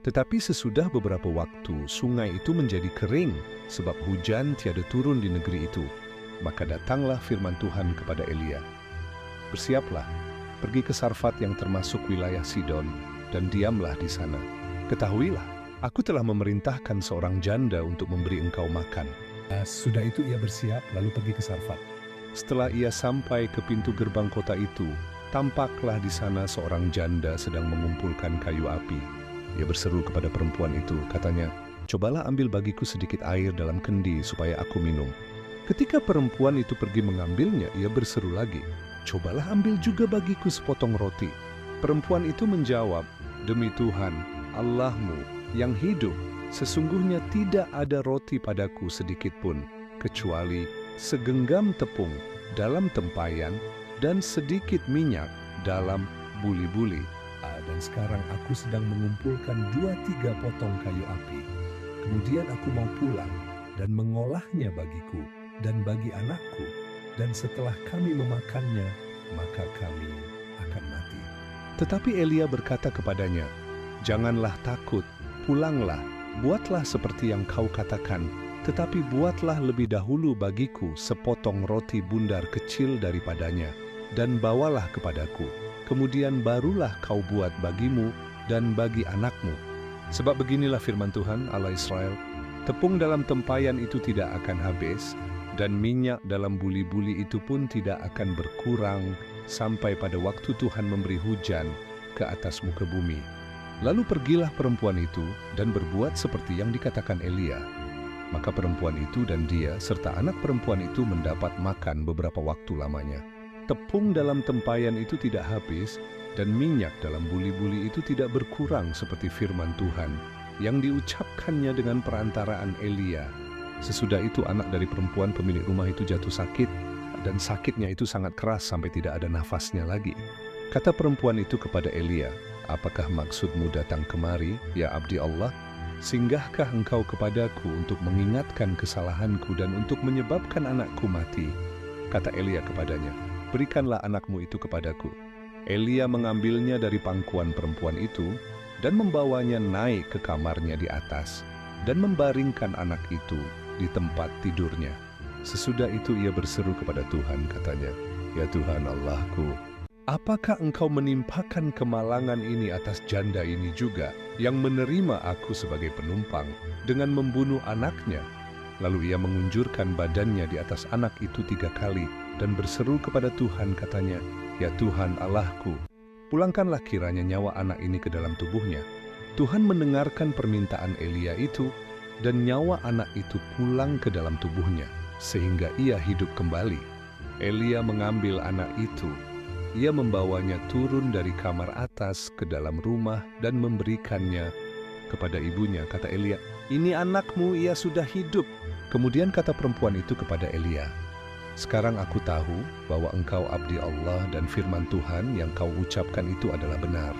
Tetapi sesudah beberapa waktu, sungai itu menjadi kering sebab hujan tiada turun di negeri itu. Maka datanglah firman Tuhan kepada Elia, "Bersiaplah, pergi ke Sarfat yang termasuk wilayah Sidon, dan diamlah di sana. Ketahuilah, aku telah memerintahkan seorang janda untuk memberi engkau makan." Sudah itu ia bersiap lalu pergi ke Sarfat. Setelah ia sampai ke pintu gerbang kota itu, tampaklah di sana seorang janda sedang mengumpulkan kayu api. Ia berseru kepada perempuan itu, katanya, "Cobalah ambil bagiku sedikit air dalam kendi supaya aku minum." Ketika perempuan itu pergi mengambilnya, ia berseru lagi, "Cobalah ambil juga bagiku sepotong roti." Perempuan itu menjawab, "Demi Tuhan, Allahmu yang hidup, sesungguhnya tidak ada roti padaku sedikit pun, kecuali segenggam tepung dalam tempayan dan sedikit minyak dalam buli-buli. Dan sekarang aku sedang mengumpulkan 2-3 potong kayu api. Kemudian aku mau pulang dan mengolahnya bagiku dan bagi anakku. Dan setelah kami memakannya, maka kami akan mati." Tetapi Elia berkata kepadanya, "Janganlah takut, pulanglah, buatlah seperti yang kau katakan, tetapi buatlah lebih dahulu bagiku sepotong roti bundar kecil daripadanya, dan bawalah kepadaku. Kemudian barulah kau buat bagimu dan bagi anakmu. Sebab beginilah firman Tuhan Allah Israel, tepung dalam tempayan itu tidak akan habis, dan minyak dalam buli-buli itu pun tidak akan berkurang sampai pada waktu Tuhan memberi hujan ke atas muka bumi." Lalu pergilah perempuan itu dan berbuat seperti yang dikatakan Elia. Maka perempuan itu dan dia serta anak perempuan itu mendapat makan beberapa waktu lamanya. Tepung dalam tempayan itu tidak habis, dan minyak dalam buli-buli itu tidak berkurang seperti firman Tuhan yang diucapkannya dengan perantaraan Elia. Sesudah itu anak dari perempuan pemilik rumah itu jatuh sakit, dan sakitnya itu sangat keras sampai tidak ada nafasnya lagi. Kata perempuan itu kepada Elia, "Apakah maksudmu datang kemari, ya abdi Allah? Singgahkah engkau kepadaku untuk mengingatkan kesalahanku dan untuk menyebabkan anakku mati?" Kata Elia kepadanya, "Berikanlah anakmu itu kepadaku." Elia mengambilnya dari pangkuan perempuan itu dan membawanya naik ke kamarnya di atas dan membaringkan anak itu di tempat tidurnya. Sesudah itu ia berseru kepada Tuhan, katanya, "Ya Tuhan Allahku, apakah engkau menimpakan kemalangan ini atas janda ini juga yang menerima aku sebagai penumpang dengan membunuh anaknya?" Lalu ia mengunjurkan badannya di atas anak itu 3 kali dan berseru kepada Tuhan, katanya, "Ya Tuhan Allahku, pulangkanlah kiranya nyawa anak ini ke dalam tubuhnya." Tuhan mendengarkan permintaan Elia itu, dan nyawa anak itu pulang ke dalam tubuhnya, sehingga ia hidup kembali. Elia mengambil anak itu. Ia membawanya turun dari kamar atas ke dalam rumah dan memberikannya kepada ibunya. Kata Elia, "Ini anakmu, ia sudah hidup." Kemudian kata perempuan itu kepada Elia, "Sekarang aku tahu bahwa engkau abdi Allah dan firman Tuhan yang kau ucapkan itu adalah benar."